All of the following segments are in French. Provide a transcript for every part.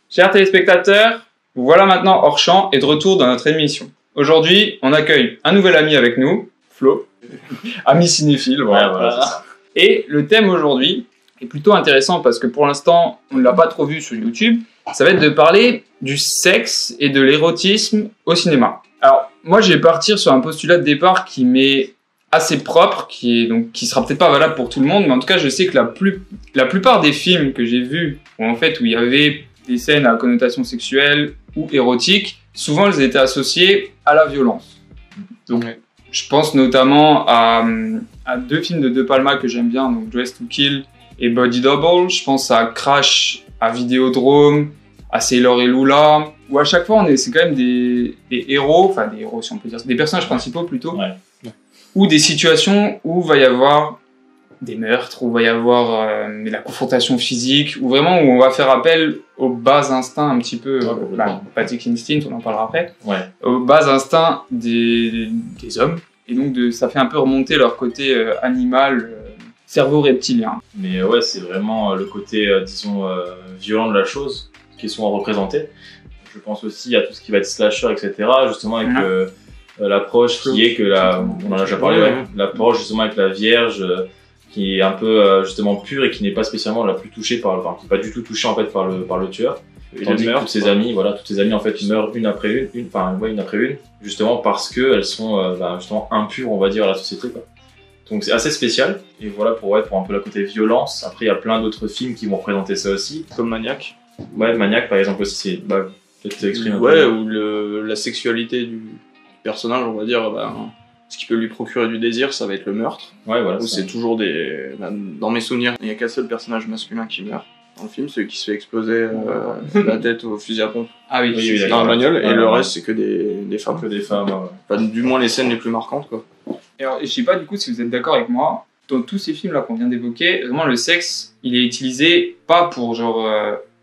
Chers téléspectateurs, vous voilà maintenant hors champ et de retour dans notre émission. Aujourd'hui, on accueille un nouvel ami avec nous, Flo, ami cinéphile, voilà, c'est ça. Et le thème aujourd'hui est plutôt intéressant parce que pour l'instant, on ne l'a pas trop vu sur YouTube. Ça va être de parler du sexe et de l'érotisme au cinéma. Alors, moi, je vais partir sur un postulat de départ qui m'est assez propre, qui sera peut-être pas valable pour tout le monde, mais en tout cas, je sais que la plupart des films que j'ai vus, où il y avait des scènes à connotation sexuelle ou érotique, souvent elles étaient associées à la violence. Donc, je pense notamment à deux films de De Palma que j'aime bien, donc Dress to Kill et Body Double. Je pense à Crash, à Vidéodrome, à Sailor et Lula, où à chaque fois c'est quand même des héros, enfin des héros si on peut dire, des personnages principaux plutôt, ou des situations où va y avoir des meurtres, où va y avoir de la confrontation physique, où on va faire appel aux bas instincts un petit peu, Basic Instinct, on en parlera après, aux bas instincts des hommes, et donc ça fait un peu remonter leur côté animal, cerveau reptilien. Mais ouais, c'est vraiment le côté, violent de la chose qui est souvent représenté. Je pense aussi à tout ce qui va être slasher, etc., justement avec l'approche qui est que on en a déjà parlé, l'approche justement avec la Vierge, qui est un peu justement pure et qui n'est pas spécialement la plus touchée qui n'est pas du tout touchée en fait par le tueur. Tandis que toutes ses amies en fait meurent une après une, justement parce que elles sont justement impures, on va dire, à la société, quoi. Donc c'est assez spécial, et voilà pour un peu la côté violence. Après il y a plein d'autres films qui vont représenter ça aussi. Comme Maniac. Ouais, Maniac par exemple aussi, c'est peut-être t'exprimer un peu. Ouais, ou la sexualité du personnage, on va dire, ce qui peut lui procurer du désir, ça va être le meurtre. Ouais, voilà. Où c'est toujours dans mes souvenirs, il n'y a qu'un seul personnage masculin qui meurt dans le film, celui qui se fait exploser la tête au fusil à pompe. Ah oui, dans la bagnole, et le reste c'est que des femmes. Que des femmes, Enfin, du moins les scènes les plus marquantes, quoi. Alors, je sais pas du coup si vous êtes d'accord avec moi, dans tous ces films là qu'on vient d'évoquer, vraiment le sexe, il est utilisé pas pour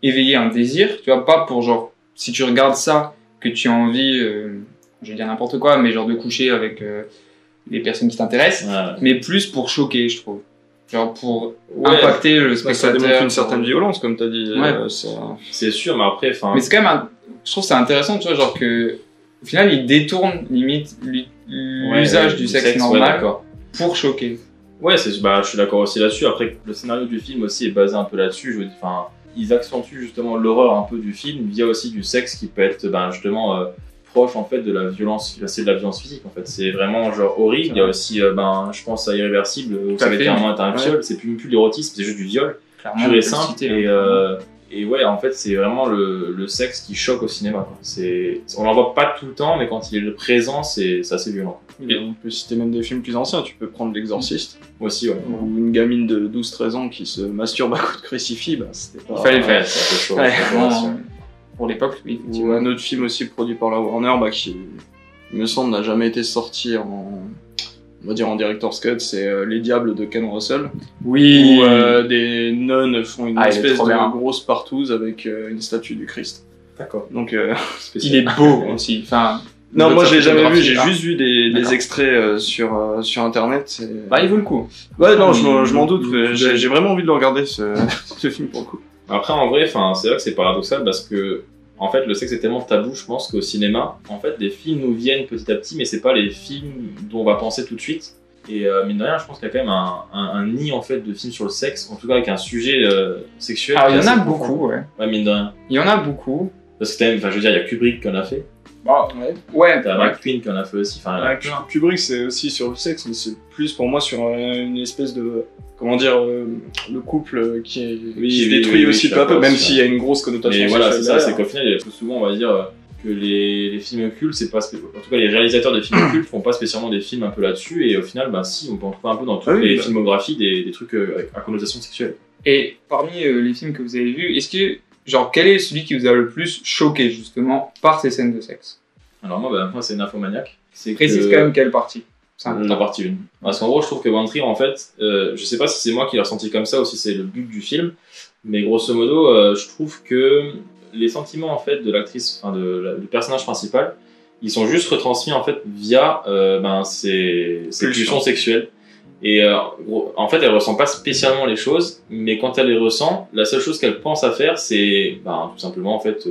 éveiller un désir, tu vois, pas pour si tu regardes ça, que tu as envie, je vais dire n'importe quoi, mais de coucher avec les personnes qui t'intéressent, mais plus pour choquer, je trouve. Pour impacter le spectateur. Ça démontre une certaine violence, comme t'as dit. C'est sûr, mais après, Mais c'est quand même je trouve c'est intéressant, tu vois, que au final, il détourne limite l'usage du sexe normal pour choquer. Ouais, je suis d'accord aussi là-dessus. Après, le scénario du film aussi est basé un peu là-dessus. Ils accentuent justement l'horreur un peu du film via aussi du sexe qui peut être justement proche en fait de la violence. C'est de la violence physique en fait. C'est vraiment horrible. Il y a aussi, je pense à Irréversible où ça va être carrément un viol. C'est plus l'érotisme, c'est juste du viol pur et simple. Et ouais, en fait, c'est vraiment le sexe qui choque au cinéma, quoi. On l'en voit pas tout le temps, mais quand il est présent, c'est assez violent. Et on peut citer même des films plus anciens. Tu peux prendre L'Exorciste. Aussi, ouais. Ou une gamine de 12-13 ans qui se masturbe à coups de crucifix, c'était pas... Il fallait le faire. C'est un peu chaud. Pour l'époque, oui. Ou un autre film aussi produit par la Warner, qui, il me semble, n'a jamais été sorti on va dire en director's cut, c'est Les Diables de Ken Russell. Oui. Où des nonnes font une espèce de grosse partouze avec une statue du Christ. D'accord. Donc, il est beau aussi. Non, moi je l'ai jamais vu, j'ai juste vu des extraits sur internet. Il vaut le coup. Ouais, non, je m'en doute, j'ai vraiment envie de le regarder ce film pour le coup. Après, en vrai, c'est vrai que c'est paradoxal parce que en fait, le sexe est tellement tabou, je pense qu'au cinéma, en fait, les films nous viennent petit à petit, mais c'est pas les films dont on va penser tout de suite. Et mine de rien, je pense qu'il y a quand même un nid en fait de films sur le sexe, en tout cas avec un sujet sexuel. Alors il y en a beaucoup, ouais. Ouais, mine de rien. Il y en a beaucoup. Parce que je veux dire, il y a Kubrick qui en a fait. Ouais. T'as McQueen qui en a fait aussi. Kubrick, c'est aussi sur le sexe, mais c'est plus pour moi sur une espèce de... Comment dire, le couple qui se détruit aussi peu à peu, même s'il y a une grosse connotation. Mais voilà, c'est ça, c'est qu'au final, plus souvent, on va dire que les films cultes, c'est pas en tout cas les réalisateurs de films cultes font pas spécialement des films un peu là-dessus, et au final, si, on peut en trouver un peu dans toutes les filmographies des trucs à connotation sexuelle. Et parmi les films que vous avez vus, est-ce que, quel est celui qui vous a le plus choqué justement par ces scènes de sexe? Alors moi c'est Nymphomaniac. Précise quand même quelle partie. La partie 1. Parce qu'en gros, je trouve que One Tree, en fait, je sais pas si c'est moi qui l'ai ressenti comme ça ou si c'est le but du film, mais grosso modo, je trouve que les sentiments en fait de l'actrice, du personnage principal, ils sont juste retransmis en fait via ses pulsions sexuelles. Et en fait, elle ressent pas spécialement les choses, mais quand elle les ressent, la seule chose qu'elle pense à faire, c'est tout simplement en fait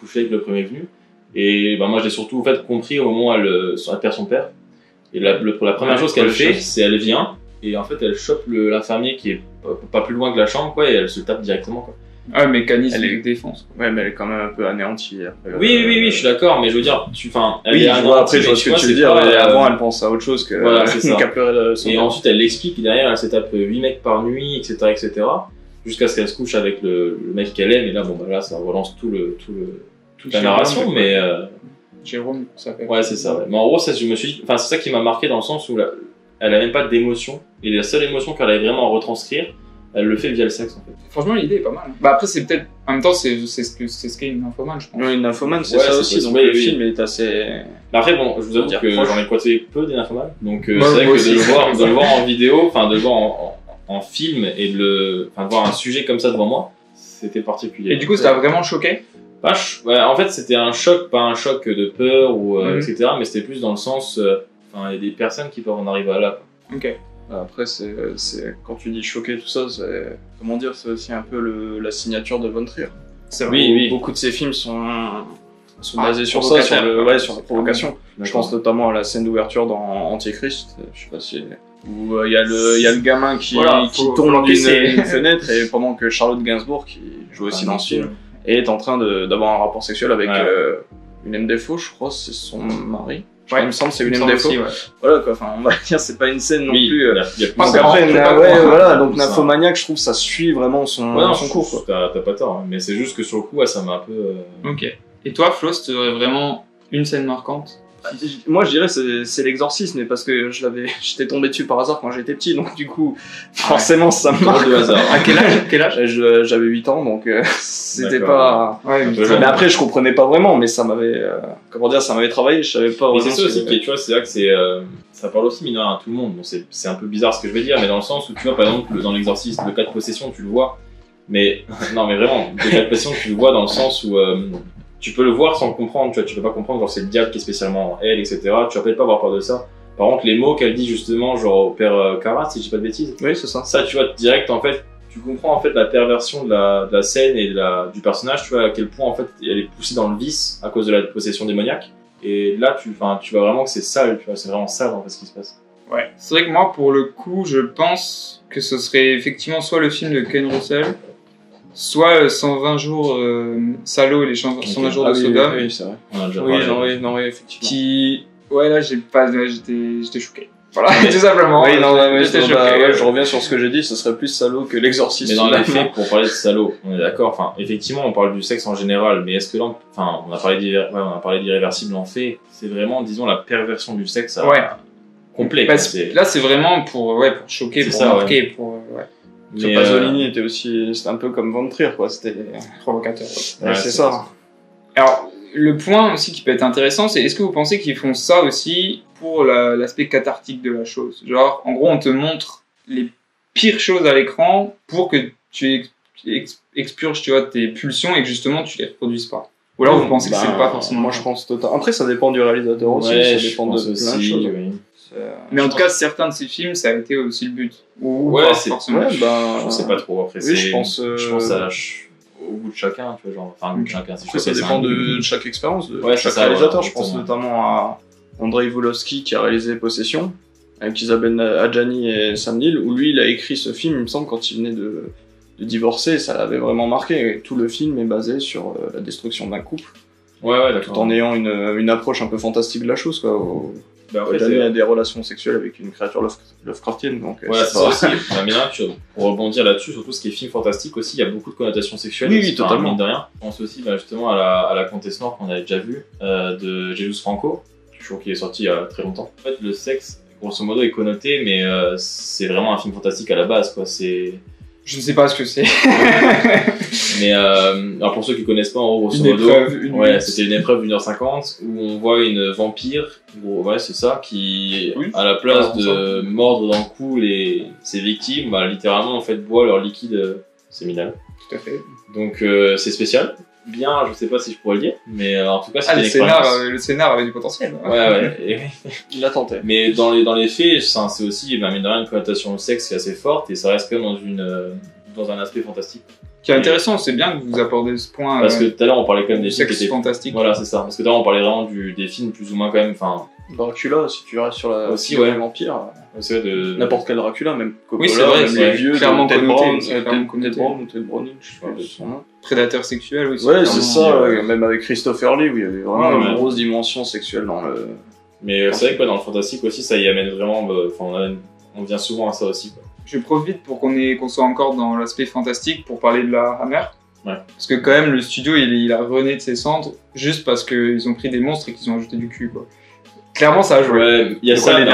coucher avec le premier venu. Et moi, je l'ai surtout en fait compris au moment où elle perd son père. Et la première chose qu'elle fait, c'est elle vient et en fait elle chope l'infirmier qui est pas plus loin que la chambre, quoi, et elle se tape directement, quoi. Ah, mécanisme de défense. Ouais, mais elle est quand même un peu anéantie. Après, oui, je suis d'accord, mais je veux dire, elle oui, est après, je vois ce que tu veux dire, mais avant, elle pense à autre chose que voilà, c'est ça. qu'à pleurer et ensuite, elle l'explique, et derrière, elle se tape 8 mecs par nuit, etc., jusqu'à ce qu'elle se couche avec le mec qu'elle aime, et là, là, ça relance toute la narration, mais Jérôme, ça fait. Ouais, c'est ça, ouais. Mais en gros, je me suis dit, c'est ça qui m'a marqué dans le sens où elle a même pas d'émotion, et la seule émotion qu'elle arrive vraiment à retranscrire, elle le fait via le sexe, en fait. Franchement, l'idée est pas mal. Après, c'est peut-être, en même temps, c'est ce qu'est une nymphomane, je pense. Oui, une nymphomane, c'est ça aussi, donc le film est assez... Après, bon, je vous avoue que j'en ai côtoyé peu des nymphomanes, donc c'est vrai que de le voir en vidéo, de le voir en film, et de voir un sujet comme ça devant moi, c'était particulier. Et du coup, ça t'a vraiment choqué? En fait, c'était un choc, pas un choc de peur ou etc., mais c'était plus dans le sens, il y a des personnes qui peuvent en arriver à là. Ok. Après, c'est quand tu dis choqué, tout ça, c'est comment dire, c'est aussi un peu la signature de Von Trier. Oui. Beaucoup de ses films sont basés sur ça, sur la provocation. Je pense notamment à la scène d'ouverture dans Antichrist. Je sais pas si où il y a le gamin qui tombe d'une fenêtre et pendant que Charlotte Gainsbourg, qui joue aussi dans ce film, est en train d'avoir un rapport sexuel avec Willem Dafoe, je crois, c'est son mari. Il me semble, c'est Willem Dafoe. Voilà, quoi. Enfin, on va dire, c'est pas une scène non plus. Il y a parce qu'après, voilà, donc Nymphomaniac, je trouve, ça suit vraiment son cours, quoi. T'as pas tort, hein. Mais c'est juste que sur le coup, ça m'a un peu. Ok. Et toi, Flo, c'était vraiment une scène marquante? Moi, je dirais c'est l'exorcisme, mais parce que j'étais tombé dessus par hasard quand j'étais petit, donc du coup, forcément, ça me marque. De hasard. À quel âge? J'avais 8 ans, donc c'était pas... Ouais, mais après, je comprenais pas vraiment, mais ça m'avait... ça m'avait travaillé, je savais pas... Mais c'est ça aussi, tu vois, c'est là que ça parle aussi mineur à tout le monde. Bon, c'est un peu bizarre ce que je vais dire, mais dans le sens où, tu vois, par exemple, dans l'exorcisme, le cas de possession, tu le vois, mais... Non, mais vraiment, le cas de possession, tu le vois dans le sens où... tu peux le voir sans le comprendre, tu vois, tu peux pas comprendre, genre c'est le diable qui est spécialement elle, etc. Tu vas peut-être pas avoir peur de ça. Par contre, les mots qu'elle dit justement, genre au père Karat, si je dis pas de bêtises. Oui, c'est ça. Ça, tu vois, direct, en fait, tu comprends en fait la perversion de la scène et du personnage, tu vois, à quel point en fait elle est poussée dans le vice à cause de la possession démoniaque. Et là, tu vois vraiment que c'est sale, tu vois, c'est vraiment sale en fait ce qui se passe. Ouais. C'est vrai que moi, pour le coup, je pense que ce serait effectivement soit le film de Ken Russell, soit 120 jours Salo et les 120 jours de Sodome. Oui, c'est vrai. On a déjà parlé. Non, effectivement. Qui... Ouais, là, j'étais choqué. Voilà, tout simplement. Oui, je reviens sur ce que j'ai dit, ce serait plus Salo que l'exorcisme. Mais dans les faits, pour parler de Salo, on est d'accord, enfin, effectivement, on parle du sexe en général, mais est-ce que là, enfin, on a parlé d'irréversible en fait, c'est vraiment, disons, la perversion du sexe complet. Bah, là, c'est vraiment pour choquer, pour marquer, pour... Mais Pasolini était un peu comme Von Trier, quoi, c'était provocateur. Ouais, c'est ça. Alors, le point aussi qui peut être intéressant, c'est est-ce que vous pensez qu'ils font ça aussi pour l'aspect cathartique de la chose? Genre, en gros, on te montre les pires choses à l'écran pour que tu expurges, tu vois, tes pulsions et que justement tu les reproduises pas. Ou alors vous pensez que c'est pas forcément... Moi, je pense totalement. Après, ça dépend du réalisateur aussi, ça dépend de plein de choses. Oui. Mais en tout cas, certains de ces films, ça a été aussi le but. C'est forcément. Je sais pas trop. Après, je pense au goût de chacun, tu vois, genre, enfin, au goût de chacun. Ça dépend de chaque expérience, de chaque réalisateur. Je pense notamment à Andrei Volosky qui a réalisé Possession avec Isabelle Adjani et Sam Neill, où lui, il a écrit ce film, il me semble, quand il venait de divorcer, ça l'avait vraiment marqué. Et tout le film est basé sur la destruction d'un couple. Tout en ayant une approche un peu fantastique de la chose, quoi. Adjani a des relations sexuelles avec une créature Lovecraftienne, donc c'est ça aussi. Mais là, pour rebondir là-dessus, surtout ce qui est film fantastique aussi, il y a beaucoup de connotations sexuelles. Oui, totalement. Mine de rien. Je pense aussi justement à la Comtesse Noire qu'on avait déjà vu de Jesus Franco, je crois qu'il est sorti il y a très longtemps. En fait, le sexe, grosso modo, est connoté, mais c'est vraiment un film fantastique à la base, quoi. Je ne sais pas ce que c'est. Mais alors pour ceux qui connaissent pas, en gros, grosso modo, c'était une épreuve d'1h50 où on voit une vampire, c'est ça, qui à la place de mordre dans le cou ses victimes, littéralement en fait boit leur liquide séminal. Tout à fait. Donc c'est spécial. bien, je sais pas si je pourrais le dire, mais en tout cas c'était le scénar avait du potentiel. Ouais. Il a tenté. Mais dans les faits, c'est aussi mine de rien une connotation au sexe qui est assez forte et ça reste quand même dans un aspect fantastique. Qui est intéressant, c'est bien que vous abordez ce point. Parce que tout à l'heure on parlait quand même des films qui étaient fantastiques. Voilà, c'est ça. Parce que tout à l'heure on parlait vraiment des films plus ou moins quand même. Dracula, si tu restes sur l'Empire. C'est de n'importe quel Dracula, même Coppola, oui, c'est vrai, même les vieux, clairement Ted Brown connoté. ou Ted Browning, je sais plus son nom. Prédateur sexuel, oui. Ouais, c'est ça, même avec Christopher Lee, où il y avait vraiment une grosse dimension sexuelle dans le... Mais c'est vrai que dans le fantastique aussi, ça y amène vraiment... on vient souvent à ça aussi, quoi. Je profite pour qu'on soit encore dans l'aspect fantastique pour parler de la Hammer. Ouais. Parce que quand même, le studio, il a rené de ses cendres juste parce qu'ils ont pris des monstres et qu'ils ont ajouté du cul, quoi. Clairement, ça a joué. Ouais, il y a ça, les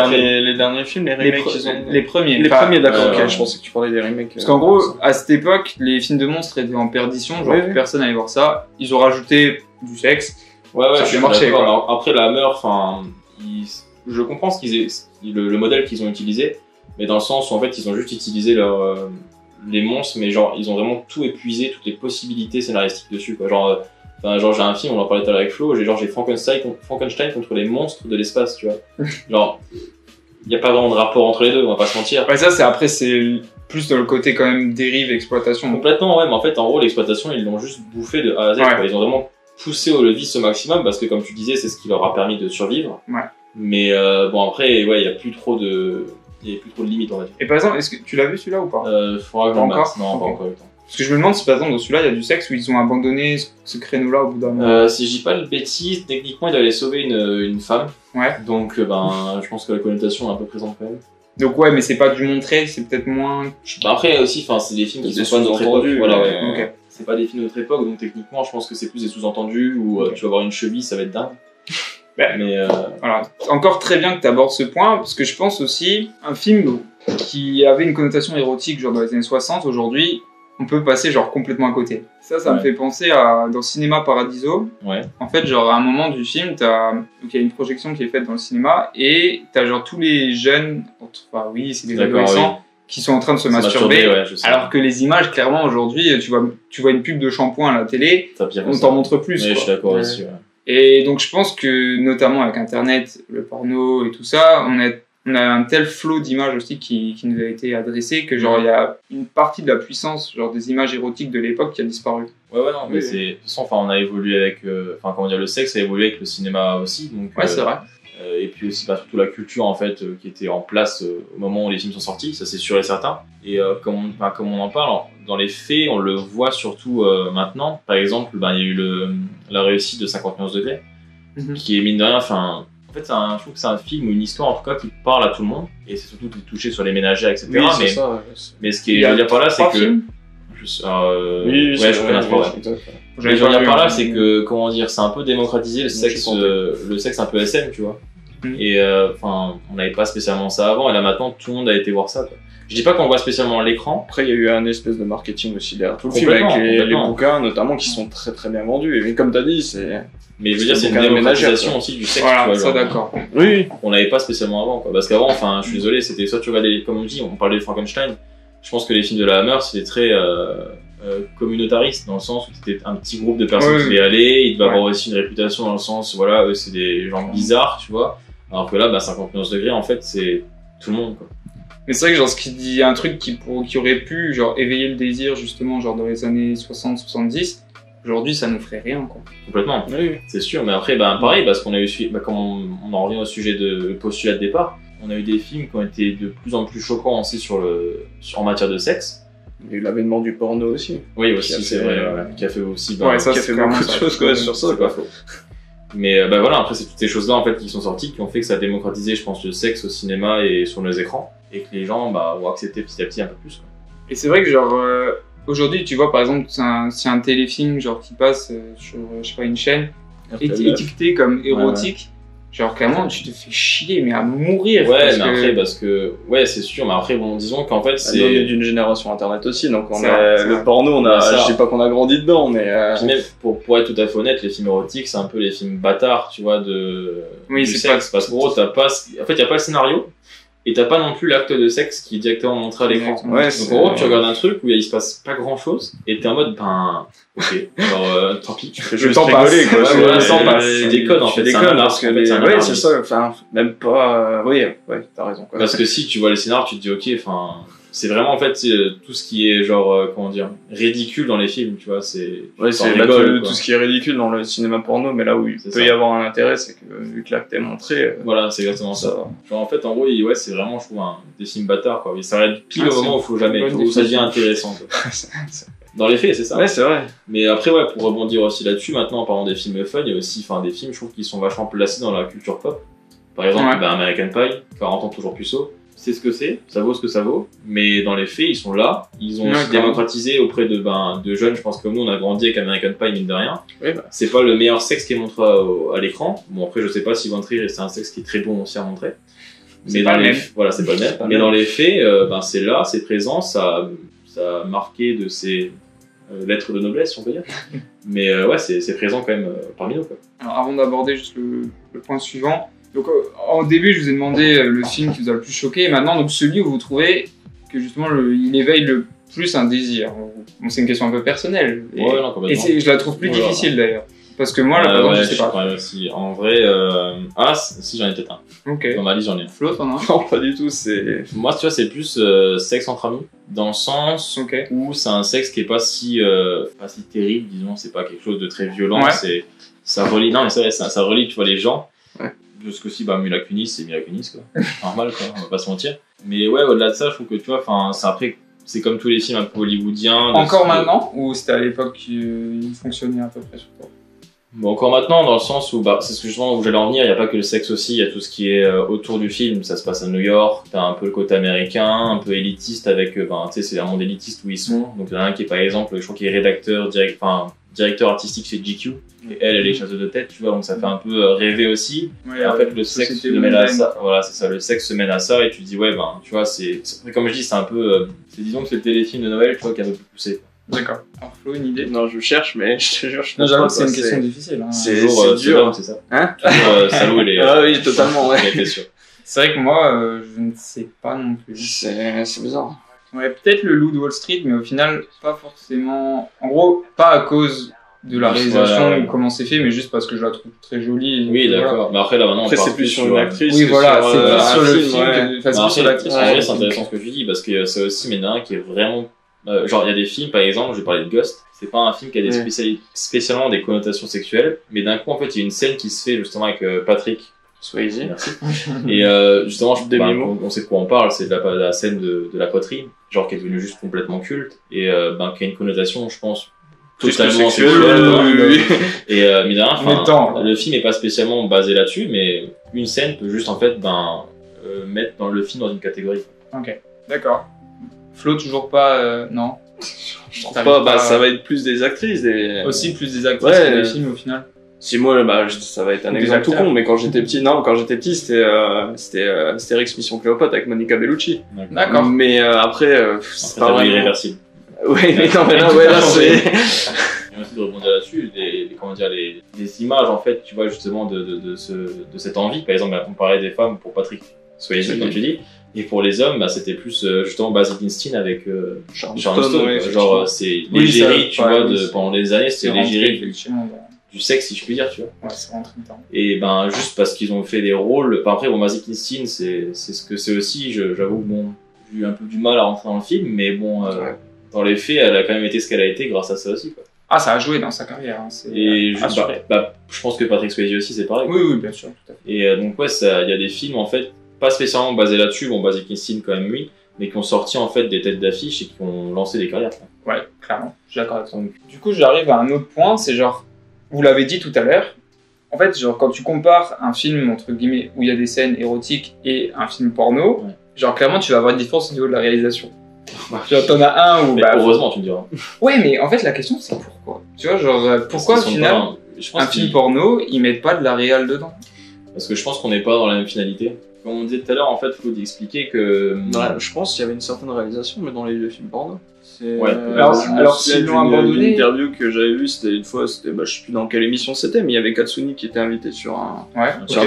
derniers films, les remakes qu'ils ont... Les premiers. Les premiers, d'accord, ok, je pensais que tu parlais des remakes. Parce qu'en gros, à cette époque, les films de monstres étaient en perdition, genre personne n'allait voir ça. Ils ont rajouté du sexe. Ouais, ça a marché, quoi. Après, la Hammer, je comprends le modèle qu'ils ont utilisé, mais dans le sens où en fait, ils ont juste utilisé les monstres, mais genre, ils ont vraiment tout épuisé, toutes les possibilités scénaristiques dessus, quoi. Genre, j'ai un film, on en parlait tout à l'heure avec Flo, j'ai Frankenstein contre les monstres de l'espace, tu vois. Genre, il n'y a pas vraiment de rapport entre les deux, on va pas se mentir. Ouais, ça, c'est plus dans le côté quand même dérive, exploitation. Complètement, ouais, mais en fait, en gros, l'exploitation, ils l'ont juste bouffé de A à Z, quoi. Ils ont vraiment poussé au levice au maximum, parce que comme tu disais, c'est ce qui leur a permis de survivre. Ouais. Mais bon, après, ouais, il n'y a plus trop de limites, on va dire. Et par exemple, est-ce que tu l'as vu celui-là ou pas? Faudra que je le mette. Non, pas encore eu le temps. Parce que je me demande si par exemple dans celui-là il y a du sexe où ils ont abandonné ce créneau-là au bout d'un moment. Si je dis pas de bêtises, techniquement il allait sauver une femme. Ouais. Donc je pense que la connotation est un peu présente quand même. Donc ouais, mais c'est pas du montrer, c'est peut-être moins. Après aussi, c'est des films qui sont pas de notre époque. Voilà, ouais. Okay. C'est pas des films de notre époque, donc techniquement je pense que c'est plus des sous-entendus où tu vas voir une cheville, ça va être dingue. Mais voilà, encore très bien que tu abordes ce point, parce que je pense aussi un film qui avait une connotation érotique genre dans les années 60, aujourd'hui on peut passer genre complètement à côté. Ça me fait penser dans Cinéma Paradiso. Ouais. En fait, genre à un moment du film, donc il y a une projection qui est faite dans le cinéma et t'as genre tous les jeunes, c'est des adolescents qui sont en train de se masturber, alors que les images, clairement aujourd'hui, tu vois une pub de shampoing à la télé, on t'en montre plus. Ouais, je suis d'accord aussi. Ouais. Et donc je pense que notamment avec Internet, le porno et tout ça, on a un tel flot d'images aussi qui nous a été adressé que genre il y a une partie de la puissance genre des images érotiques de l'époque qui a disparu. Ouais non, mais de toute façon on a évolué avec le sexe a évolué avec le cinéma aussi, donc c'est vrai. Et puis aussi surtout la culture en fait qui était en place au moment où les films sont sortis, ça c'est sûr et certain. Et comme on en parle, dans les faits, on le voit surtout maintenant. Par exemple, il y a eu la réussite de 51 degrés, qui est mine de rien, en fait, je trouve que c'est un film ou une histoire en tout cas qui parle à tout le monde, et c'est surtout touché sur les ménagères, etc. Oui, c'est ça. Mais ce qui est, je veux dire par là, c'est que je connais pas. Je veux dire par là, c'est que comment dire, c'est un peu démocratisé le sexe un peu SM, tu vois. Et on n'avait pas spécialement ça avant, et là maintenant tout le monde a été voir ça, quoi. Je dis pas qu'on voit spécialement à l'écran. Après, il y a eu un espèce de marketing aussi derrière tout le film, avec les bouquins notamment qui sont très très bien vendus. Et comme t'as dit, c'est. Mais je veux dire, c'est une démocratisation aussi du sexe. Voilà, ça d'accord. Oui. On l'avait pas spécialement avant, quoi. Parce qu'avant, je suis désolé, c'était soit tu regardais, comme on dit, on parlait de Frankenstein. Je pense que les films de la Hammer, c'était très communautariste, dans le sens où c'était un petit groupe de personnes qui devaient aller, ils devaient avoir aussi une réputation dans le sens, eux, c'est des gens bizarres, tu vois. Alors que là, 51 degrés, en fait, c'est tout le monde, quoi. Mais c'est vrai que genre ce qui dit un truc qui aurait pu genre éveiller le désir justement genre dans les années 60-70, aujourd'hui ça nous ferait rien, quoi. Complètement. Oui. C'est sûr, mais après pareil, parce qu'on a eu comme on en revient au sujet de postulat de départ, on a eu des films qui ont été de plus en plus choquants aussi en matière de sexe. Il y a eu l'avènement du porno aussi. Oui, aussi, c'est vrai, qui a fait aussi qui a fait beaucoup de choses sur ça, c'est pas faux. Mais voilà, après c'est toutes ces choses-là en fait qui sont sorties, qui ont fait que ça a démocratisé, je pense, le sexe au cinéma et sur nos écrans, et que les gens ont accepté petit à petit un peu plus, quoi. Et c'est vrai que genre aujourd'hui tu vois par exemple c'est un téléfilm genre qui passe sur je sais pas une chaîne étiqueté comme érotique, genre clairement tu te fais chier mais à mourir. Parce que c'est sûr, mais après bon, disons qu'en fait on est d'une génération internet aussi, donc le porno je sais pas qu'on a grandi dedans, mais puis même pour être tout à fait honnête, les films érotiques c'est un peu les films bâtards, tu vois, du sexe, parce qu'en gros il y a pas le scénario, et t'as pas non plus l'acte de sexe qui est directement montré à l'écran. Ouais, donc en gros, tu regardes un truc où il se passe pas grand chose, et t'es en mode, ben, ok, alors tant pis. Je t'en rigoler, quoi. Tu déconnes, en fait. Tu déconnes, parce que ouais, c'est ça, enfin, même pas, oui, ouais, t'as raison, quoi. Parce que si tu vois les scénarios, tu te dis, ok, enfin, c'est vraiment, en fait, tout ce qui est, genre, comment dire, ridicule dans les films, tu vois, c'est... Ouais, c'est tout ce qui est ridicule dans le cinéma porno, mais là où il peut y avoir un intérêt, c'est que, vu que l'acte est montré... Voilà, c'est exactement ça. Genre, en fait, en gros, ouais, c'est vraiment, je trouve, des films bâtards, quoi. Il s'arrête pile au moment où il faut jamais, où ça devient intéressant, quoi. Dans les faits, c'est ça. Ouais, c'est vrai. Mais après, ouais, pour rebondir aussi là-dessus, maintenant, en parlant des films fun, il y a aussi, des films, je trouve, qui sont vachement placés dans la culture pop. Par exemple, American Pie, 40 ans toujours puceau. C'est ce que c'est, ça vaut ce que ça vaut, mais dans les faits, ils sont là, ils ont aussi démocratisé auprès de jeunes, je pense comme nous, on a grandi avec American Pie, mine de rien. Oui, c'est pas le meilleur sexe qui est montré à l'écran, bon après je sais pas si Von Trier c'est un sexe qui est très bon aussi à montrer, mais dans les voilà, c'est pas le même, mais dans les faits, c'est là, c'est présent, ça a marqué de ses lettres de noblesse, si on peut dire, mais ouais, c'est présent quand même parmi nous, quoi. Alors avant d'aborder juste le point suivant, donc au début je vous ai demandé le film qui vous a le plus choqué, et maintenant donc celui où vous trouvez que justement il éveille le plus un désir. Bon, c'est une question un peu personnelle, et je la trouve plus difficile d'ailleurs, parce que moi par exemple je sais pas. Aussi. En vrai, si j'en ai peut-être un. Ok. Dans ma liste j'en ai un. Flo, t'en as un? Non, pas du tout, c'est... Moi tu vois c'est plus sexe entre amis, dans le sens où c'est un sexe qui est pas si terrible, disons, c'est pas quelque chose de très violent, ça relie, non mais c'est vrai, ça relie, tu vois, les gens. Parce que si, Mila Kunis, c'est Mila Kunis, quoi. Normal, quoi, on va pas se mentir. Mais ouais, au-delà de ça, je trouve que, tu vois, après, c'est comme tous les films un peu hollywoodiens. Encore maintenant? Ou c'était à l'époque qu'il fonctionnait à peu près sur toi? Bon, encore maintenant, dans le sens où, c'est ce que justement où j'allais en venir, il n'y a pas que le sexe aussi, il y a tout ce qui est autour du film, ça se passe à New York, t'as un peu le côté américain, un peu élitiste avec, tu sais, c'est un monde élitiste où ils sont. Donc il y en a un qui est par exemple, je crois qu'il est rédacteur, directeur artistique chez GQ, et elle est chasseuse de tête, tu vois, donc ça fait un peu rêver aussi. Ouais, et en fait, le sexe se mène à ça, voilà, c'est ça, le sexe se mène à ça, et tu te dis, ouais, tu vois, comme je dis, c'est un peu, disons que c'est le téléfilm de Noël, tu vois, qui est un peu plus poussé. D'accord. Alors Flo, une idée? Non, je cherche, mais je te jure, je pense pas. C'est une question difficile. Hein. C'est dur, c'est ça. Hein? Salou, il est... Ah oui, totalement, ouais. C'est vrai que moi, je ne sais pas non plus. C'est bizarre. Ouais, peut-être le Loup de Wall Street, mais au final, pas forcément... En gros, pas à cause de la réalisation ou comment c'est fait, mais juste parce que je la trouve très jolie. Oui, d'accord. Mais après, là, maintenant, c'est plus sur une actrice. Oui, voilà, c'est plus sur le film. Enfin, c'est plus sur l'actrice. C'est intéressant ce que tu dis, parce que c'est aussi, mais d'un qui est vraiment... genre, il y a des films, par exemple, je vais parler de Ghost, c'est pas un film qui a spécialement des connotations sexuelles, mais d'un coup, en fait, il y a une scène qui se fait justement avec Patrick Swayze. Merci. Et justement, on sait de quoi on parle, c'est de la scène de la poitrine, genre qui est devenue juste complètement culte, et qui a une connotation, je pense, totalement sexuelle. Et mais le film est pas spécialement basé là-dessus, mais une scène peut juste en fait mettre dans le film dans une catégorie. Ok, d'accord. Flo, toujours pas, non. Je trouve pas, ça va être plus des actrices. Aussi plus des actrices que des films au final. Si moi, ça va être un exemple tout con, mais quand j'étais petit, c'était Astérix Mission Cléopâtre avec Monica Bellucci. D'accord. Mais après, c'est pas vraiment irréversible. Oui, mais non, mais là, c'est... Il y a aussi de rebondir là-dessus, des images, en fait, tu vois, justement, de cette envie. Par exemple, on parlait des femmes pour Patrick Swayze, comme tu dis. Et pour les hommes, c'était plus justement Basic Instinct avec Charleston. Genre, c'est l'égérie, tu vois, pendant des années, c'était l'égérie du sexe, si je puis dire, tu vois. Ouais, c'est rentré dedans. Et juste parce qu'ils ont fait des rôles. Après, Basic Instinct, c'est ce que c'est aussi. J'avoue, j'ai eu un peu du mal à rentrer dans le film, mais dans les faits, elle a quand même été ce qu'elle a été grâce à ça aussi, quoi. Ah, ça a joué dans sa carrière. Hein, et je pense que Patrick Swayze aussi, c'est pareil. Oui, bien sûr, tout à fait. Et donc, ouais, il y a des films, en fait, pas spécialement basés là-dessus, Basic Instinct quand même, oui, mais qui ont sorti en fait des têtes d'affiche et qui ont lancé des carrières. Ouais, clairement, je suis d'accord avec toi. Du coup, j'arrive à un autre point, c'est genre, vous l'avez dit tout à l'heure, en fait, genre, quand tu compares un film, entre guillemets, où il y a des scènes érotiques et un film porno, genre, clairement, tu vas avoir une différence au niveau de la réalisation. Genre, t'en as un où... heureusement, tu me diras. Ouais, mais en fait, la question, c'est pourquoi. Tu vois, genre, pourquoi, au final, un film porno, ils mettent pas de la réal dedans? Parce que je pense qu'on n'est pas dans la même finalité. Comme on disait tout à l'heure, en fait, il faut expliquer que... je pense qu'il y avait une certaine réalisation, mais dans les films porno. Ouais. Alors s'ils l'ont abandonné... Une interview que j'avais vue, c'était une fois, je sais plus dans quelle émission c'était, mais il y avait Katsuni qui était invité sur un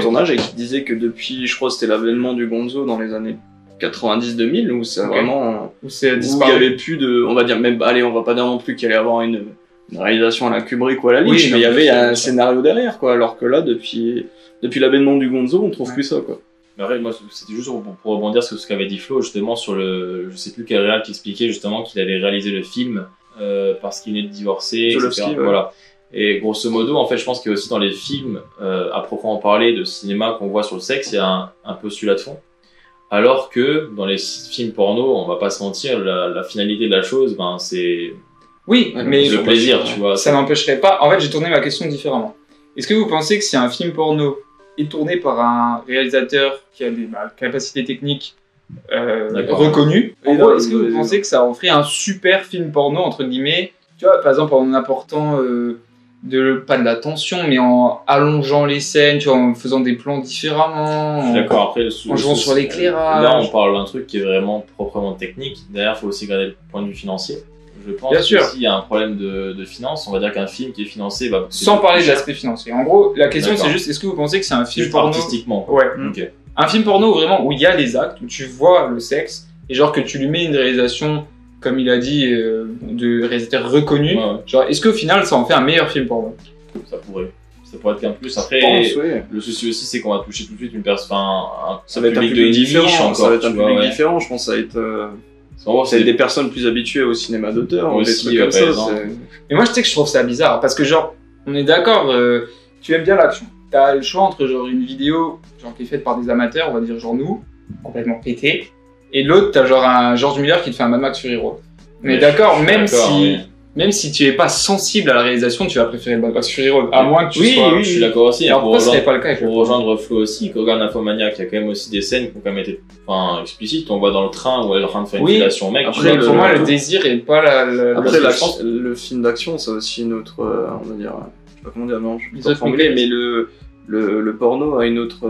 tournage et qui disait que depuis, je crois que c'était l'avènement du gonzo dans les années 90-2000 où c'est vraiment où il y avait plus de, on va dire même, allez, on va pas dire non plus qu'il allait y avoir une réalisation à la Kubrick ou à la Lynch, mais il y avait un scénario derrière, quoi. Alors que là, depuis l'avènement du Gonzo, on trouve plus ça, quoi. Moi, c'était juste pour rebondir sur ce qu'avait dit Flo, justement, sur je sais plus quel réal qui expliquait justement qu'il avait réalisé le film, parce qu'il venait de divorcer, etc. Ouais. Voilà. Et grosso modo, en fait, je pense qu'il y a aussi dans les films, à proprement parler de cinéma qu'on voit sur le sexe, il y a un postulat de fond. Alors que dans les films porno, on va pas se mentir, la finalité de la chose, c'est mais le plaisir, tu vois. Ça n'empêcherait pas. En fait, j'ai tourné ma question différemment. Est-ce que vous pensez que si un film porno est tourné par un réalisateur qui a des capacités techniques reconnues, en gros, est-ce que vous pensez que ça offrait un super film porno, entre guillemets, tu vois, par exemple en apportant pas de la tension, mais en allongeant les scènes, tu vois, en faisant des plans différemment, je suis d'accord. Après, en jouant sur l'éclairage. Là, on parle d'un truc qui est vraiment proprement technique. D'ailleurs, il faut aussi garder le point de vue financier. Je pense que s'il y a un problème de finance, on va dire qu'un film qui est financé va... Sans parler de l'aspect financier. En gros, la question c'est juste, est-ce que vous pensez que c'est un film porno... artistiquement. Ouais. Okay. Un film porno vraiment où il y a les actes, où tu vois le sexe, et genre que tu lui mets une réalisation, comme il a dit, de réalisateur reconnu. Ouais. Genre, est-ce qu'au final, ça en fait un meilleur film porno? Ça pourrait être qu'un plus. Après, le souci aussi, c'est qu'on va toucher tout de suite une personne... ça va être un public différent. Ça va être un public différent, je pense. Ça va être... c'est des personnes plus habituées au cinéma d'auteur, des trucs comme ça. Mais moi, je sais que je trouve ça bizarre, parce que genre, on est d'accord, tu aimes bien l'action. T'as le choix entre genre une vidéo genre qui est faite par des amateurs, on va dire genre nous, complètement pété, et l'autre, t'as genre un George Miller qui te fait un Mad Max Fury Road. Mais d'accord, même si tu es pas sensible à la réalisation, tu vas préférer le Mad Max Fury Road, à moins que tu sois... Oui, je suis d'accord aussi. Alors pourquoi ce serait pas le cas avec pour rejoindre Flo aussi, quand on regarde Nymphomaniac, il y a quand même aussi des scènes qui ont quand même été explicites. On voit dans le train où elle est en train de faire une fellation au mec. Après, pour moi, le désir est pas Après, le film d'action, c'est aussi une autre, on va dire, je sais pas comment dire, non, je peux pas formuler, mais le porno a une autre,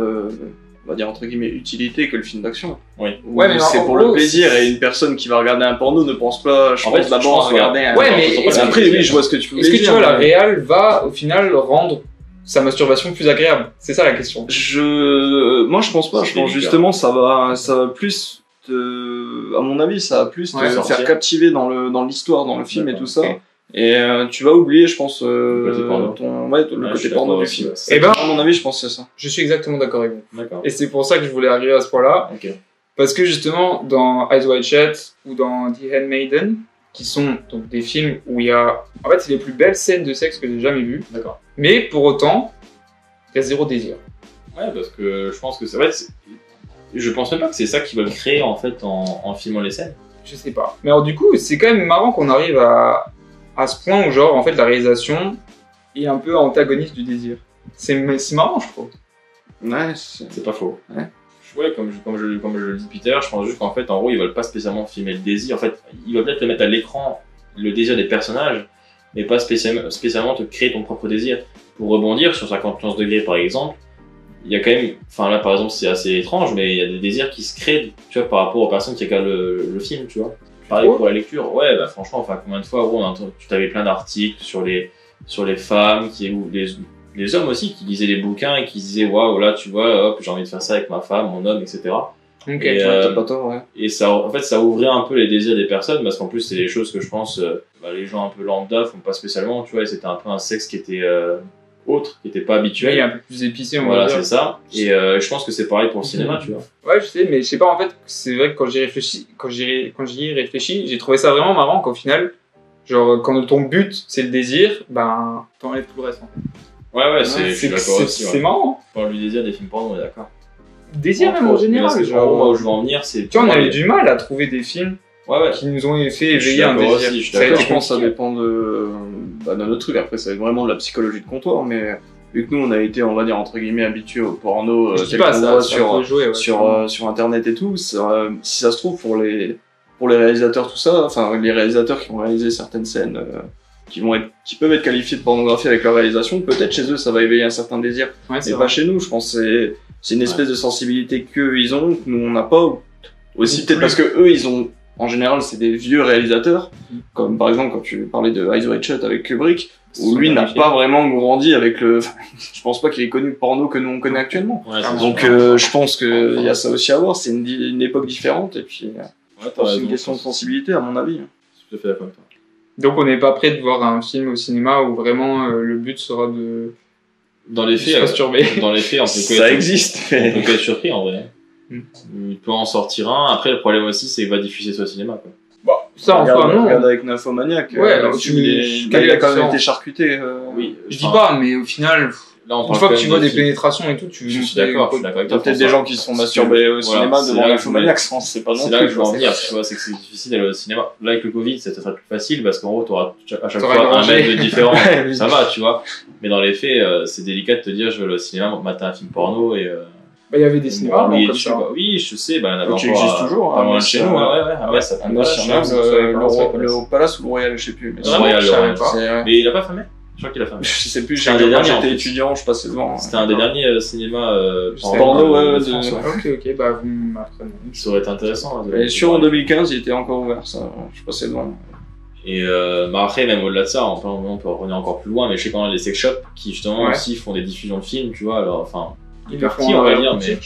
on va dire entre guillemets, utilité que le film d'action. Oui. Ouais, mais c'est pour le plaisir, et une personne qui va regarder un porno ne pense pas, je pense d'abord à regarder un... Ouais, mais après, oui, je vois ce que tu veux dire. Est-ce que tu vois, la réal va, au final, rendre sa masturbation plus agréable? C'est ça la question. Moi, je pense pas. Je pense justement, ça va plus à mon avis, ça va plus te faire captiver dans l'histoire, dans le film et tout ça. Et tu vas oublier, je pense, le côté porno du film. Et à mon avis, je pense que c'est ça. Je suis exactement d'accord avec vous. D'accord. Et c'est pour ça que je voulais arriver à ce point-là. Okay. Parce que justement, dans Eyes Wide Shut ou dans The Handmaiden, qui sont donc des films où il y a... En fait, c'est les plus belles scènes de sexe que j'ai jamais vues. D'accord. Mais pour autant, il y a zéro désir. Ouais, parce que je pense que c'est vrai. Je pense même pas que c'est ça qui va le créer en fait en filmant les scènes. Je sais pas. Mais alors du coup, c'est quand même marrant qu'on arrive à ce point où genre en fait la réalisation est un peu antagoniste du désir. C'est marrant, je trouve. Ouais, c'est pas faux. Ouais. Ouais, comme je le dis Peter, je pense juste qu'en fait, en gros, ils veulent pas spécialement filmer le désir. En fait, ils veulent peut-être te mettre à l'écran le désir des personnages, mais pas spécialement te créer ton propre désir. Pour rebondir sur 51 degrés, par exemple, il y a quand même, enfin là, par exemple, c'est assez étrange, mais il y a des désirs qui se créent, tu vois, par rapport aux personnes qui regardent le film, tu vois. Pareil pour la lecture. Ouais, bah franchement, enfin, combien de fois, gros, tu t'avais plein d'articles sur les femmes ou les hommes aussi qui lisaient les bouquins et qui disaient waouh, là tu vois, hop, j'ai envie de faire ça avec ma femme, mon homme, etc. Ok, t'as pas tort, ouais. Et ça, en fait, ça ouvrait un peu les désirs des personnes parce qu'en plus c'est des choses que je pense les gens un peu lambda font pas spécialement, tu vois, et c'était un peu un sexe qui était autre, qui était pas habituel. Il est un peu plus épicé, on voilà, va dire. c'est ça. Et je pense que c'est pareil pour le cinéma, tu vois. Ouais, je sais, mais je sais pas, en fait, c'est vrai que quand j'y ai réfléchi, j'ai trouvé ça vraiment marrant qu'au final, genre, quand ton but c'est le désir, ben, t'enlèves tout le reste, en fait. Ouais, je suis d'accord aussi. C'est marrant. Pour lui désir des films porno, on est d'accord. Désir même en général. Genre, moi où je veux en venir, c'est. Tu vois, on a eu du mal à trouver des films qui nous ont fait éveiller un désir. Je pense que ça dépend de notre truc. Après, ça va être vraiment de la psychologie de comptoir, mais vu que nous, on a été, on va dire, entre guillemets, habitués au porno tel qu'on voit sur Internet et tout, si ça se trouve, pour les réalisateurs, tout ça, enfin, les réalisateurs qui ont réalisé certaines scènes qui peuvent être qualifiés de pornographie avec leur réalisation, peut-être chez eux ça va éveiller un certain désir, mais pas chez nous. Je pense que c'est une espèce de sensibilité qu'eux ils ont, que nous on n'a pas, aussi peut-être parce que eux ils ont en général, c'est des vieux réalisateurs, comme par exemple quand tu parlais de Eyes Wide Shut avec Kubrick, où lui n'a pas vraiment grandi avec le... Je pense pas qu'il ait connu le porno que nous on connaît actuellement. Ouais, donc je pense qu'il y a ça aussi à voir, c'est une époque différente, et puis c'est une question de sensibilité à mon avis. Je suis tout à fait d'accord avec toi. Donc on n'est pas prêt de voir un film au cinéma où vraiment le but sera de... Dans les faits, dans les faits, ça existe. On peut être surpris en vrai. Il peut en sortir un. Après, le problème aussi, c'est qu'il va diffuser ça au cinéma, quoi. Bon, ça en soi, non. Regarde avec Nymphomaniac. Ouais, alors il a quand même été charcuté. Oui, je dis pas, mais au final, une fois que tu vois des pénétrations et tout, je suis d'accord avec toi. Il y a peut-être des gens qui se sont masturbés au cinéma devant Nymphomaniac, c'est pas non plus. C'est là que je veux en venir, tu vois, c'est que c'est difficile d'aller au cinéma. Là, avec le Covid, ça sera plus facile parce qu'en gros, t'auras à chaque fois un mec de différent. Ça va, tu vois. Mais dans les faits, c'est délicat de te dire, je vais aller au cinéma mater un film porno et... il y avait des cinémas avant comme ça. Oui, je sais, il y en avait encore. Qui existe toujours. Pas loin de chez nous. Ouais, ça fait le Palace ou le Royal, je sais plus. Le Royal. Mais il a pas fermé? Je crois qu'il a fermé. Je sais plus, j'étais étudiant, je passais devant. C'était un des derniers cinémas porno, de France. Ok, bah vous m'apprenez. Ça aurait été intéressant. Et sur en 2015, il était encore ouvert, ça. Je passais devant. Et après, même au-delà de ça, on peut revenir encore plus loin, mais je sais quand même les sex shops qui justement aussi font des diffusions de films, tu vois, alors enfin... Ils partie, on va dire, mais...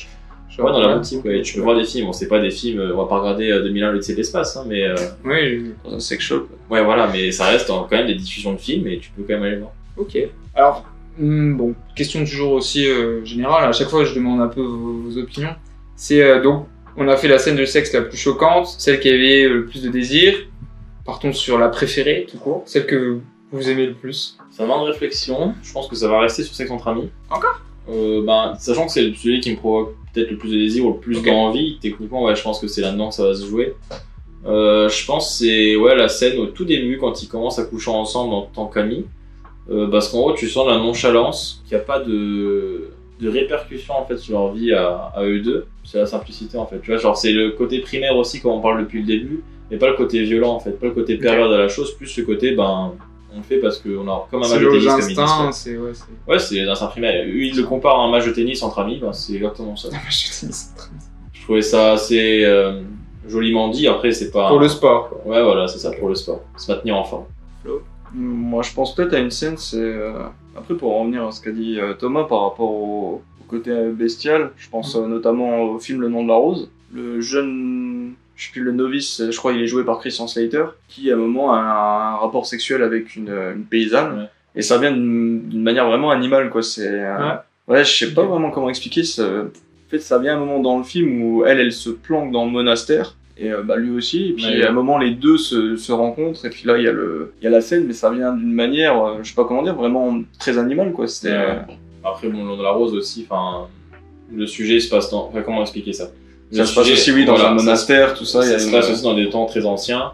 Ouais, dans la boutique, ouais. Tu peux voir des films. Bon, c'est pas des films, on va pas regarder 2001 l'Odyssée de l'espace, hein, mais. Oui, dans un sex shop. Ouais, voilà, mais ça reste quand même des diffusions de films et tu peux quand même aller voir. Ok. Alors, bon, question toujours aussi générale, à chaque fois je demande un peu vos opinions. C'est donc, on a fait la scène de sexe la plus choquante, celle qui avait le plus de désir. Partons sur la préférée, tout court, celle que vous aimez le plus. Ça demande réflexion, je pense que ça va rester sur Sexe entre amis. Encore sachant que c'est celui qui me provoque peut-être le plus de désir ou le plus d'envie, techniquement, ouais, je pense que c'est là-dedans que ça va se jouer. Je pense que c'est la scène au tout début quand ils commencent à coucher ensemble en tant qu'amis. Parce qu'en gros, tu sens la nonchalance, qu'il n'y a pas de répercussions en fait sur leur vie à eux deux. C'est la simplicité en fait. Tu vois, genre c'est le côté primaire aussi quand on parle depuis le début, mais pas le côté violent en fait, pas le côté pervers de la chose, plus le côté on le fait parce qu'on a comme un match de tennis. C'est les instincts primaires. Il le compare à un match de tennis entre amis, c'est exactement ça. Un match de tennis entre amis. Je trouvais ça assez joliment dit. Après, c'est pas. Pour le sport, quoi. Ouais, voilà, c'est ça, pour le sport. Se maintenir en forme. Moi, je pense peut-être à une scène, c'est. Après, pour revenir à ce qu'a dit Thomas par rapport au côté bestial, je pense notamment au film Le Nom de la Rose. Le jeune. Je sais plus, le novice, je crois qu'il est joué par Christian Slater, qui à un moment a un rapport sexuel avec une paysanne, ouais. Et ça vient d'une manière vraiment animale, quoi. C'est, je sais pas vraiment comment expliquer. En fait, ça vient à un moment dans le film où elle se planque dans le monastère, et lui aussi, et puis à un moment les deux se rencontrent, et puis là il y a la scène, mais ça vient d'une manière, je sais pas comment dire, vraiment très animale, quoi. C'était. Après, Le Nom de la Rose aussi, le sujet se passe dans. Comment expliquer ça? Ça se passe aussi, dans un monastère, tout ça. Ça se passe aussi dans des temps très anciens.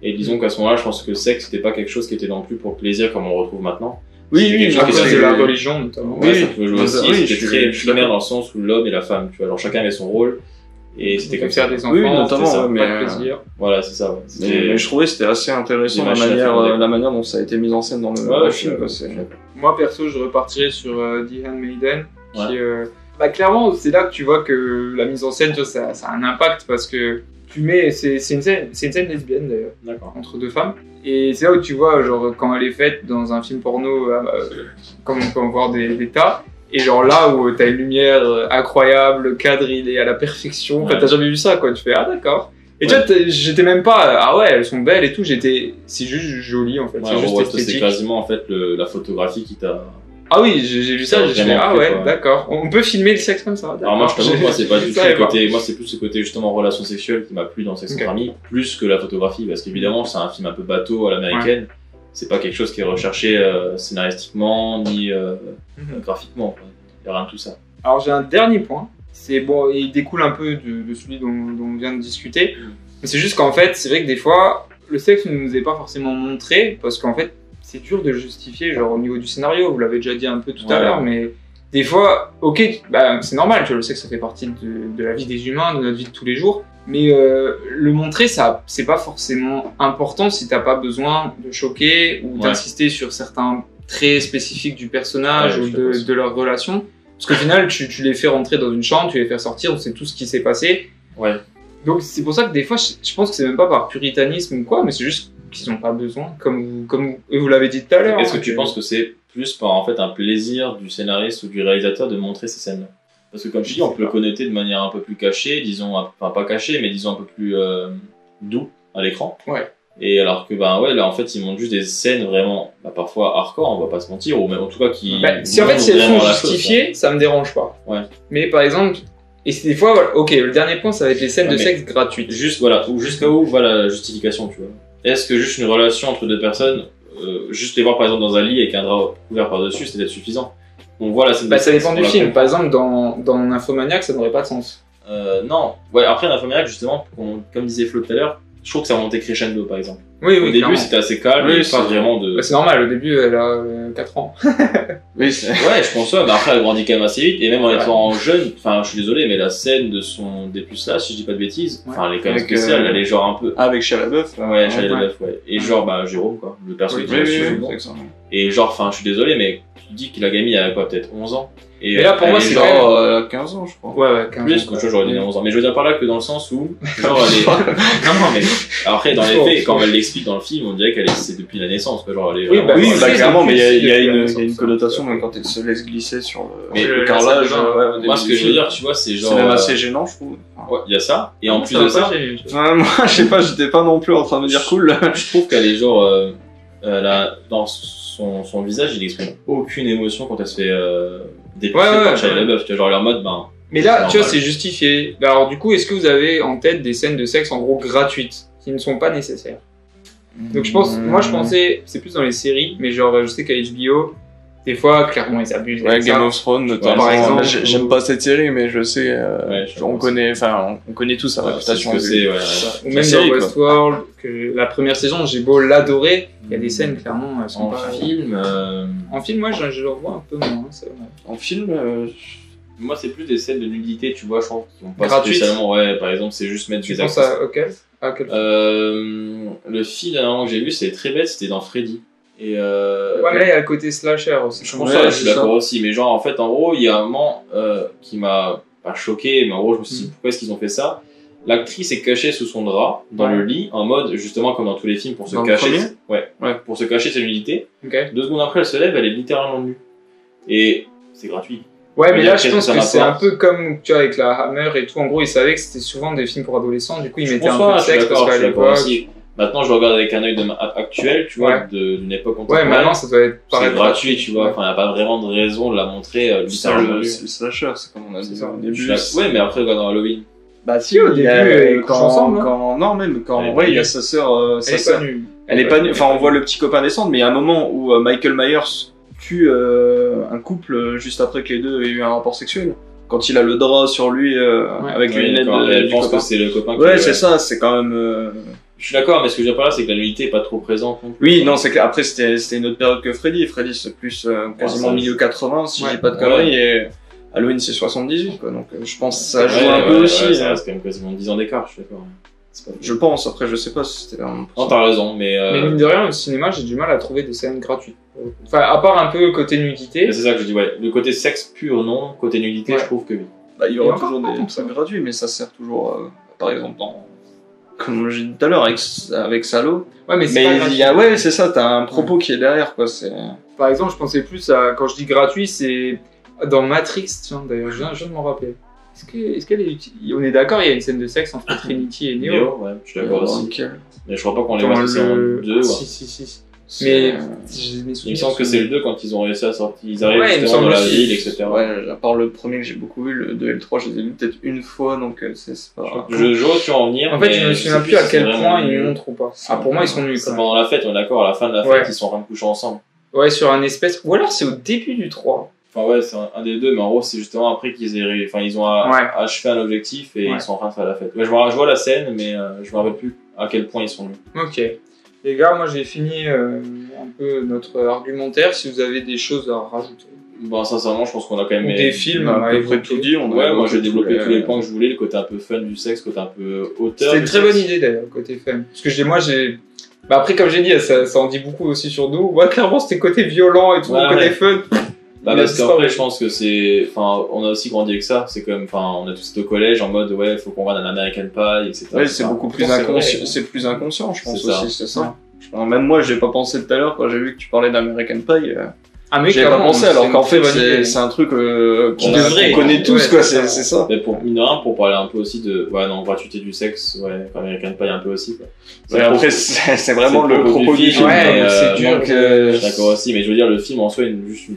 Et disons qu'à ce moment-là, je pense que le sexe, c'était pas quelque chose qui était non plus pour le plaisir comme on le retrouve maintenant. Oui, c'est la religion, notamment. Ouais, ça pouvait jouer aussi. C'était très primaire dans le sens où l'homme et la femme, tu vois. Alors chacun avait son rôle. Et c'était comme ça. Des enfants, notamment, ça, pas de plaisir. Voilà, c'est ça. Mais je trouvais que c'était assez intéressant la manière dont ça a été mis en scène dans le film. Moi, perso, je repartirais sur The Handmaiden, qui... clairement, c'est là que tu vois que la mise en scène, tu vois, ça a un impact parce que tu mets, c'est une scène lesbienne d'ailleurs, entre deux femmes. Et c'est là où tu vois, genre, quand elle est faite dans un film porno, comme on peut en voir des tas, et genre là où t'as une lumière incroyable, le cadre il est à la perfection, enfin t'as jamais vu ça, quoi, tu fais ah d'accord. Et tu vois, j'étais même pas, ah ouais, elles sont belles et tout, c'est juste joli en fait, c'est juste esthétique. C'est quasiment en fait la photographie qui t'a. Ah oui, j'ai vu ça, j'ai fait ah ouais, d'accord. On peut filmer le sexe comme ça. Alors moi je t'avoue, c'est pas du tout le côté, moi c'est plus ce côté justement relation sexuelle qui m'a plu dans Sexe entre amis, plus que la photographie, parce qu'évidemment c'est un film un peu bateau à l'américaine, c'est pas quelque chose qui est recherché scénaristiquement ni graphiquement, il y a rien de tout ça. Alors j'ai un dernier point, c'est bon, il découle un peu de celui dont on vient de discuter, mais c'est juste qu'en fait, c'est vrai que des fois, le sexe ne nous est pas forcément montré, parce qu'en fait, c'est dur de le justifier, genre au niveau du scénario, vous l'avez déjà dit un peu tout à l'heure, mais des fois, ok, c'est normal, tu vois, le sexe ça fait partie de la vie des humains, de notre vie de tous les jours, mais le montrer, ça, c'est pas forcément important si t'as pas besoin de choquer ou d'insister sur certains traits spécifiques du personnage ou de leur relation, parce qu'au final, tu les fais rentrer dans une chambre, tu les fais sortir, on sait tout ce qui s'est passé. Ouais. Donc c'est pour ça que des fois, je pense que c'est même pas par puritanisme ou quoi, mais c'est juste qu'ils n'ont pas besoin, comme vous l'avez dit tout à l'heure. Est-ce que tu penses que c'est plus par en fait un plaisir du scénariste ou du réalisateur de montrer ces scènes-là? Parce que comme je dis, on peut le connoter de manière un peu plus cachée, disons, enfin pas cachée, mais disons un peu plus doux à l'écran. Ouais. Et alors que là en fait ils montrent juste des scènes vraiment parfois hardcore, on va pas se mentir, ou même en tout cas qui si en fait si elles sont justifiées, ça me dérange pas. Ouais. Mais par exemple, et c'est des fois ok, le dernier point ça va être les scènes de sexe gratuites. Juste voilà, ou jusqu'à où va la justification, tu vois. Est-ce que juste une relation entre deux personnes, juste les voir par exemple dans un lit avec un drap couvert par dessus, c'est peut-être suffisant? On voit la scène de ça dépend du film. Par exemple dans Nymphomaniac ça n'aurait pas de sens. Non, ouais, après Nymphomaniac justement, comme disait Flo tout à l'heure, je trouve que ça montait crescendo par exemple. Oui, au début c'était assez calme, et pas vraiment de... c'est normal, au début elle a 4 ans. Oui, ouais, je pense ça, mais après elle grandit quand même assez vite, et même en étant jeune, enfin je suis désolé, mais la scène de son D+, là, si je dis pas de bêtises, enfin elle est quand même spéciale, elle est genre un peu... Avec Shia LaBeouf. Ouais, Shia LaBeouf, ouais. Et genre, Jérôme, quoi, le personnage qui et genre, enfin je suis désolé, mais tu dis que la gamine elle a quoi, peut-être 11 ans. Et là pour moi c'est genre 15 ans je crois. Ouais, 15 ans. Plus que j'aurais donné 11 ans. Mais je veux dire par là que dans le sens où, genre elle est... non, mais après dans les faits, quand elle l'explique dans le film, on dirait qu'elle est c'est depuis la naissance, quoi. Genre elle est... Oui, clairement, mais il y a une connotation même quand elle se laisse glisser sur le carrelage. Moi ce que je veux dire, tu vois, c'est genre... C'est même assez gênant je trouve. Ouais, il y a ça. Et en plus de ça... Moi je sais pas, j'étais pas non plus en train de me dire cool. Je trouve qu'elle est genre... dans son visage, il exprime aucune émotion quand elle se fait dépister par Shia LaBeouf, tu vois, genre en mode mais là tu vois c'est justifié. Alors du coup est-ce que vous avez en tête des scènes de sexe en gros gratuites qui ne sont pas nécessaires? Donc je pensais c'est plus dans les séries, mais genre je sais qu'à HBO des fois clairement ils abusent. Ouais, Game of Thrones notamment. Par exemple, j'aime pas cette série mais je sais on connaît tous sa réputation. Ou même dans Westworld, que la première saison j'ai beau l'adorer, il y a des scènes clairement elles sont pas... En film moi je le revois un peu moins, c'est vrai. En film moi c'est plus des scènes de nudité, tu vois, je pense qui vont pas spécialement par exemple c'est juste mettre des actrices. À quel le film dernièrement que j'ai vu c'est très bête, c'était dans Freddy. Et mais là il y a le côté slasher aussi. Je pense que je suis d'accord aussi, mais genre en fait en gros il y a un moment qui m'a pas choqué, mais en gros je me suis dit pourquoi est-ce qu'ils ont fait ça. L'actrice est cachée sous son drap dans le lit en mode justement comme dans tous les films pour se cacher pour se cacher sa nudité. 2 secondes après elle se lève, elle est littéralement nue et c'est gratuit. Ouais, mais là je pense que c'est un peu comme tu vois avec la Hammer et tout, en gros ils savaient que c'était souvent des films pour adolescents, du coup ils mettaient un peu de sexe parce qu'à l'époque... Maintenant, je regarde avec un œil actuel, tu vois, d'une époque contemporaine. Ouais, maintenant, ça doit être pareil. C'est gratuit, tu vois. Enfin, il n'y a pas vraiment de raison de la montrer, littéralement. C'est le slasher, c'est comme on a dit au début. Ouais, mais après, dans Halloween. Bah, si, au début, quand il y a sa sœur, elle est pas nue. Enfin, on voit le petit copain descendre, mais il y a un moment où Michael Myers tue un couple juste après que les deux aient eu un rapport sexuel. Quand il a le drap sur lui, avec les lunettes du copain. Je pense que c'est le copain. Ouais, c'est ça, c'est quand même... Je suis d'accord, mais ce que je veux dire par là, c'est que la nudité est pas trop présente non plus. Oui, non, c'est qu'après, c'était une autre période que Freddy. Freddy, c'est plus quasiment milieu 80, si j'ai pas de conneries, et Halloween, c'est 78, quoi. Donc, je pense que ça joue un peu aussi. Ça reste quand même quasiment 10 ans d'écart, je suis d'accord. Je pense, après, je sais pas si c'était vraiment... Non, t'as raison, mais... Mais mine de rien, au cinéma, j'ai du mal à trouver des scènes gratuites. Enfin, à part un peu côté nudité. C'est ça que je dis, ouais. Le côté sexe pur, non. Côté nudité, je trouve que oui. Bah, il y aura toujours des trucs gratuits, mais ça sert toujours, par exemple, comme j'ai dit tout à l'heure, avec Salo. Ouais, mais c'est pas gratuit. Ouais, c'est ça, t'as un propos qui est derrière, quoi. Par exemple, je pensais plus à, quand je dis gratuit, c'est dans Matrix, tiens, d'ailleurs, je viens de m'en rappeler. Est-ce qu'elle est utile? On est d'accord, il y a une scène de sexe entre Trinity et Neo. Ouais, je suis d'accord aussi. Mais je crois pas qu'on les voit, c'est en 2. Si. Mais il me semble que c'est le 2 quand ils ont réussi à sortir, ils arrivent justement dans la ville, etc. Ouais, à part le premier que j'ai beaucoup vu, le 2 et le 3, je les ai vus peut-être une fois, donc c'est pas... Je vois tu en venir. En fait, je me souviens plus à quel point ils montrent ou pas. Ah, pour moi, ils sont nuls. C'est pendant la fête, on est d'accord, à la fin de la fête, ils sont en train de coucher ensemble. Ouais, sur un espèce... Ou alors c'est au début du 3. Enfin ouais, c'est un des deux, mais en gros, c'est justement après ils ont achevé un objectif et ils sont en train de faire la fête. Ouais, je vois la scène, mais je me rappelle plus à quel point ils sont nuls. Ok. Les gars, moi j'ai fini un peu notre argumentaire, si vous avez des choses à rajouter. Bon, sincèrement, je pense qu'on a quand même... Des films, à peu près tout dit. Moi j'ai développé tous les points que je voulais, le côté un peu fun du sexe, le côté un peu auteur. C'était une très bonne idée d'ailleurs, le côté fun. Parce que Bah après, comme j'ai dit, ça en dit beaucoup aussi sur nous. Moi, clairement, c'était côté violent et tout, côté fun. Bah parce qu'après je pense que c'est, enfin on a aussi grandi avec ça, c'est comme, enfin on a tous été au collège en mode ouais faut qu'on regarde un American Pie, etc. Ouais, c'est beaucoup plus inconscient, c'est plus inconscient je pense aussi, c'est ça. Même moi j'ai pas pensé tout à l'heure quand j'ai vu que tu parlais d'American Pie. J'y ai pas pensé alors qu'en fait c'est un truc qu'on connaît tous quoi, c'est ça. Mais pour mine de rien, pour parler un peu aussi de gratuité du sexe, American Pie un peu aussi quoi. Ouais, après c'est vraiment le propos du film. Ouais, c'est dur. D'accord aussi, mais je veux dire le film en soi,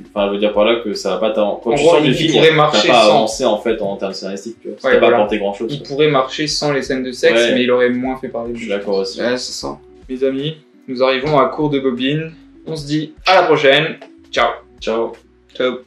enfin je veux dire par là que ça va pas quand tu sors du film, t'as pas avancé en fait en termes scénaristiques, tu vois. Ça t'a pas apporté grand chose. Il pourrait marcher sans les scènes de sexe, mais il aurait moins fait parler de lui. Je suis d'accord aussi. Ouais, c'est ça. Mes amis, nous arrivons à court de bobine. On se dit à la prochaine. Ciao. Ciao. Ciao.